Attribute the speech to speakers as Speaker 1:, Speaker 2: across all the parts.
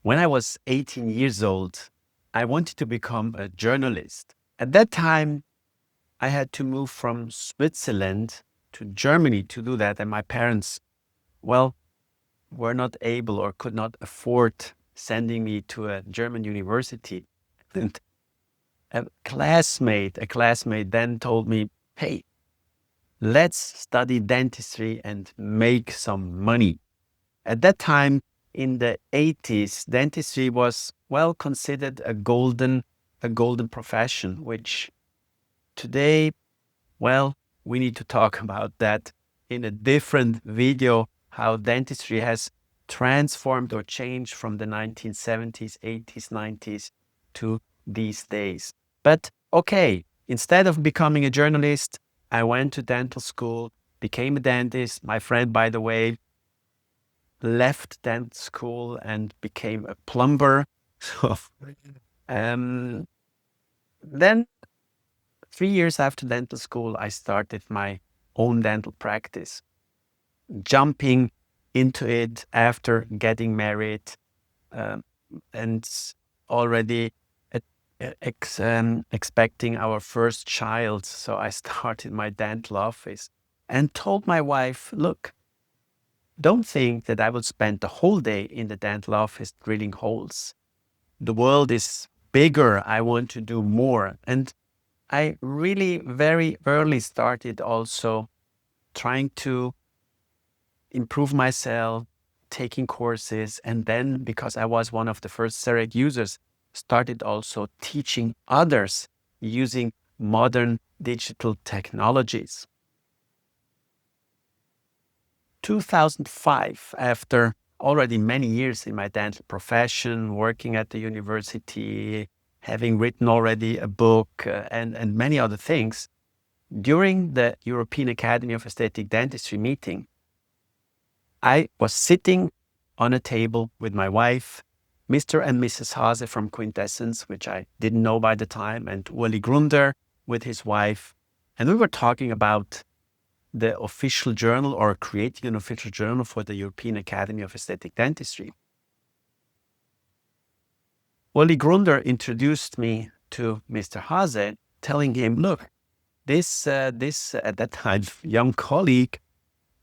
Speaker 1: When I was 18 years old, I wanted to become a journalist. At that time, I had to move from Switzerland to Germany to do that. And my parents, well, were not able or could not afford sending me to a German university. And a classmate then told me, hey, let's study dentistry and make some money. At that time, in the 80s, dentistry was well considered a golden profession, which today, well, we need to talk about that in a different video, how dentistry has transformed or changed from the 1970s, 80s, 90s to these days. But okay, instead of becoming a journalist, I went to dental school, became a dentist. My friend, by the way, left dental school and became a plumber. So then 3 years after dental school, I started my own dental practice, jumping into it after getting married and already expecting our first child. So I started my dental office and told my wife, look, don't think that I will spend the whole day in the dental office drilling holes. The world is bigger. I want to do more. And I really very early started also trying to improve myself, taking courses. And then, because I was one of the first CEREC users, started also teaching others using modern digital technologies. 2005, after already many years in my dental profession, working at the university, having written already a book and many other things, during the European Academy of Aesthetic Dentistry meeting, I was sitting on a table with my wife, Mr. and Mrs. Haase from Quintessence, which I didn't know by the time, and Ueli Grunder with his wife. And we were talking about the official journal or creating an official journal for the European Academy of Aesthetic Dentistry. Ueli Grunder introduced me to Mr. Haase, telling him, look, this at that time young colleague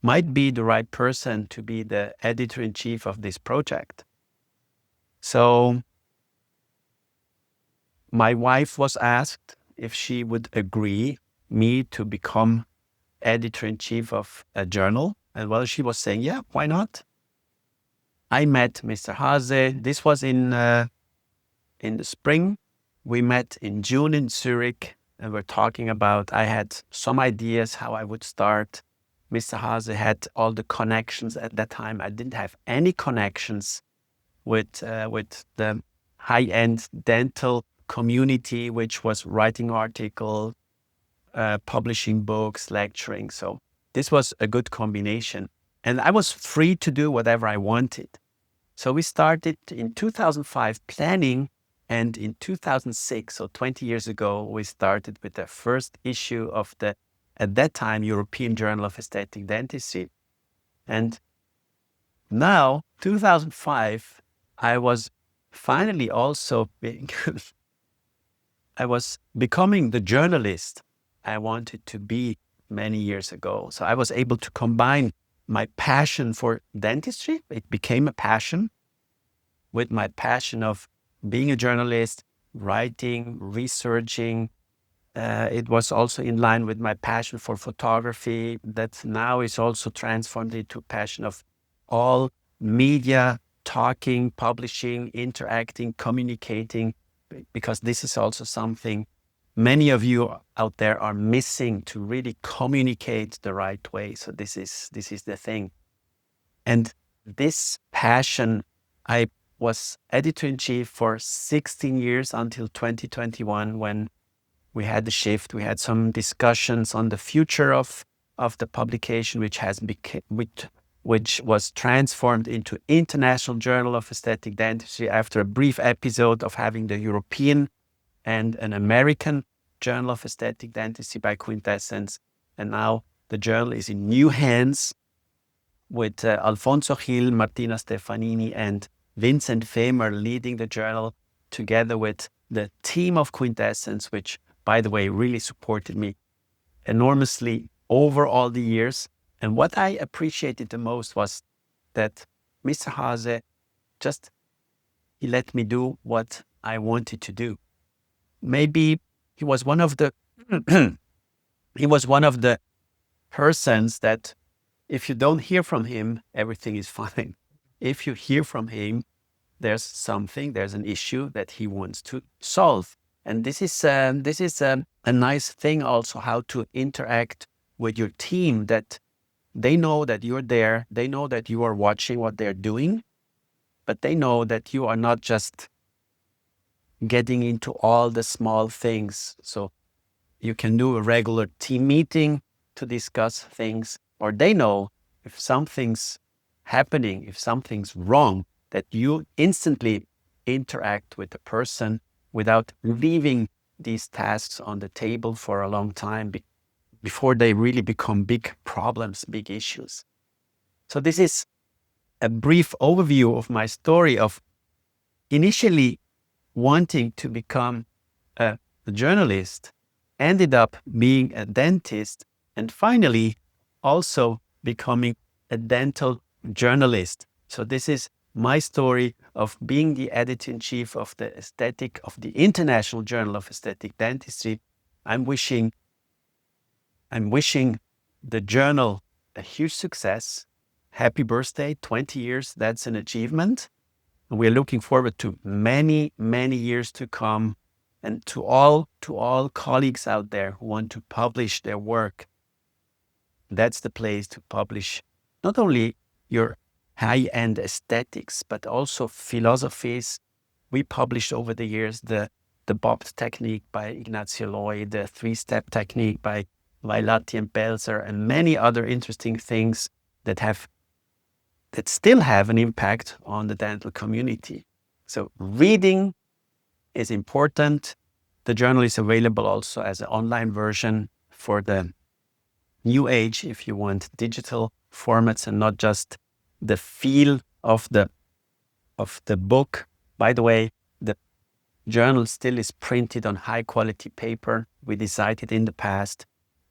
Speaker 1: might be the right person to be the editor-in-chief of this project. So my wife was asked if she would agree me to become editor-in-chief of a journal. And well, she was saying, yeah, why not? I met Mr. Haase. This was in the spring. We met in June in Zurich, and we're talking about, I had some ideas how I would start. Mr. Haase had all the connections at that time. I didn't have any connections with the high-end dental community, which was writing articles, publishing books, lecturing. So this was a good combination. And I was free to do whatever I wanted. So we started in 2005 planning, and in 2006, so 20 years ago, we started with the first issue of the, at that time, European Journal of Aesthetic Dentistry. And now, 2005, I was finally also I was becoming the journalist I wanted to be many years ago. So I was able to combine my passion for dentistry, it became a passion, with my passion of being a journalist, writing, researching. It was also in line with my passion for photography that now is also transformed into passion of all media, talking, publishing, interacting, communicating, because this is also something many of you out there are missing to really communicate the right way. So this is the thing. And this passion, I was editor-in-chief for 16 years until 2021, when we had the shift. We had some discussions on the future of the publication, which was transformed into International Journal of Aesthetic Dentistry after a brief episode of having the European and an American Journal of Aesthetic Dentistry by Quintessence. And now the journal is in new hands with Alfonso Gil, Martina Stefanini, and Vincent Femer leading the journal together with the team of Quintessence, which, by the way, really supported me enormously over all the years. And what I appreciated the most was that Mr. Haase he let me do what I wanted to do. Maybe he was one of the he was one of the persons that if you don't hear from him, everything is fine. If you hear from him, there's an issue that he wants to solve. And this is a nice thing also, how to interact with your team, that they know that you're there, they know that you are watching what they're doing, but they know that you are not just getting into all the small things. So you can do a regular team meeting to discuss things, or they know if something's happening, if something's wrong, that you instantly interact with the person without leaving these tasks on the table for a long time before they really become big problems, big issues. So this is a brief overview of my story of initially wanting to become a journalist, ended up being a dentist, and finally also becoming a dental journalist. So this is my story of being the editor-in-chief of the Aesthetic, of the International Journal of Aesthetic Dentistry. I'm wishing the journal a huge success. Happy birthday, 20 years, that's an achievement. And we're looking forward to many, many years to come. And to all colleagues out there who want to publish their work, that's the place to publish not only your high-end aesthetics, but also philosophies. We published over the years the bobbed technique by Ignazio Loy, the three-step technique by Vailati and Belzer, and many other interesting things that still have an impact on the dental community. So reading is important. The journal is available also as an online version for the new age, if you want digital formats and not just the feel of the book. By the way, the journal still is printed on high quality paper. We decided in the past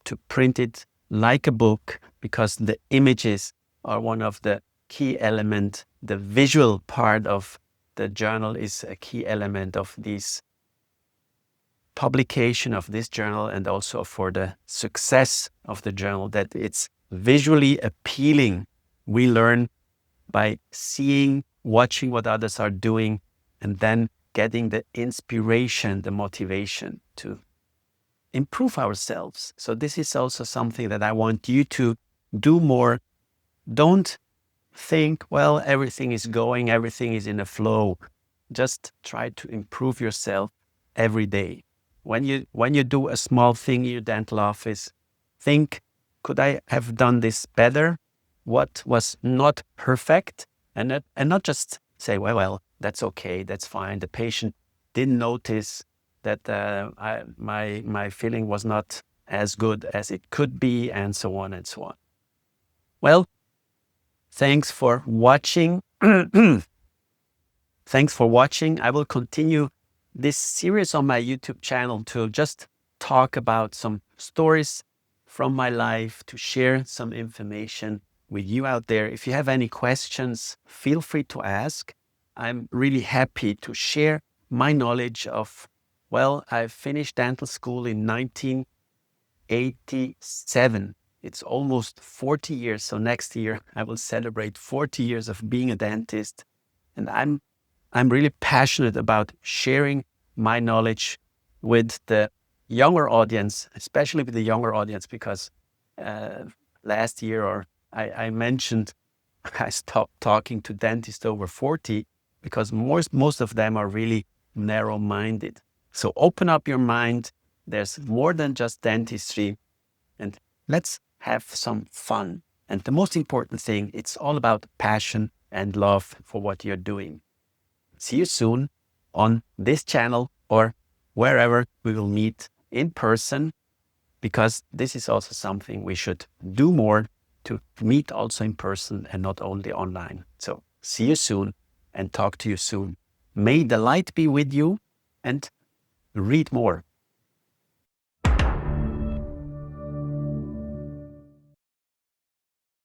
Speaker 1: to print it like a book because the images are one of the key element. The visual part of the journal is a key element of this publication of this journal, and also for the success of the journal, that it's visually appealing. We learn by seeing, watching what others are doing, and then getting the inspiration, the motivation to improve ourselves. So this is also something that I want you to do more. Don't think, well, everything is in a flow. Just try to improve yourself every day. When you do a small thing in your dental office, think, could I have done this better? What was not perfect? And not just say, well, that's okay, that's fine. The patient didn't notice that my feeling was not as good as it could be, and so on and so on. Well, thanks for watching. Thanks for watching. I will continue this series on my YouTube channel to just talk about some stories from my life, to share some information with you out there. If you have any questions, feel free to ask. I'm really happy to share my knowledge of, well, I finished dental school in 1987. It's almost 40 years. So next year I will celebrate 40 years of being a dentist. And I'm really passionate about sharing my knowledge with the younger audience, especially with the younger audience, because last year, I mentioned I stopped talking to dentists over 40 because most of them are really narrow-minded. So open up your mind. There's more than just dentistry, and let's have some fun. And the most important thing, it's all about passion and love for what you're doing. See you soon on this channel or wherever we will meet in person, because this is also something we should do more, to meet also in person and not only online. So see you soon and talk to you soon. May the light be with you, and read more.